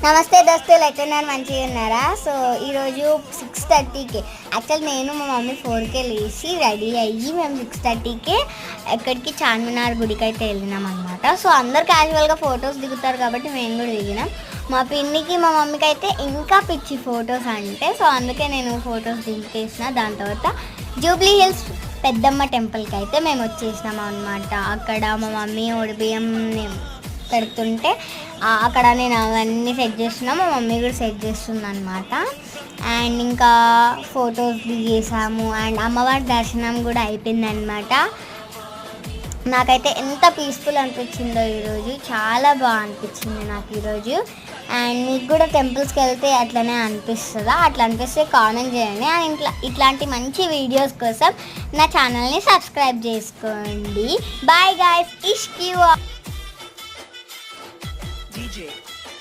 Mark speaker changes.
Speaker 1: నమస్తే దోస్తులు, ఎట్లున్నారు? మంచిగా ఉన్నారా? సో ఈరోజు 6:30కి యాక్చువల్ నేను మా మమ్మీ 4కే లేచి రెడీ అయ్యి మేము 6:30కి ఎక్కడికి చార్మినార్ గుడికి అయితే వెళ్ళినాం అనమాట. సో అందరు క్యాజువల్గా ఫొటోస్ దిగుతారు కాబట్టి మేము కూడా దిగినాం. మా పిన్నికి మా మమ్మీకి అయితే ఇంకా పిచ్చి ఫొటోస్ అంటే, సో అందుకే నేను ఫొటోస్ దింపేసిన. దాని తర్వాత జూబ్లీ హిల్స్ పెద్దమ్మ టెంపుల్కి అయితే మేము వచ్చేసినాం అనమాట. అక్కడ మా మమ్మీ ఒడిబియ్యం పెడుతుంటే అక్కడ నేను అవన్నీ సెట్ చేస్తున్నా, మా మమ్మీ కూడా సెట్ చేస్తుంది అనమాట. అండ్ ఇంకా ఫొటోస్ దిగేసాము అండ్ అమ్మవారి దర్శనం కూడా అయిపోయిందనమాట. నాకైతే ఎంత పీస్ఫుల్ అనిపించిందో ఈరోజు, చాలా బాగా అనిపించింది నాకు ఈరోజు. అండ్ మీకు కూడా టెంపుల్స్కి వెళ్తే అట్లనే అనిపిస్తుందా? అట్లా అనిపిస్తే కామెంట్ చేయండి. అండ్ ఇట్లాంటి మంచి వీడియోస్ కోసం నా ఛానల్ని సబ్స్క్రైబ్ చేసుకోండి. బాయ్ గాయ్స్, ఇష్క్ యూ.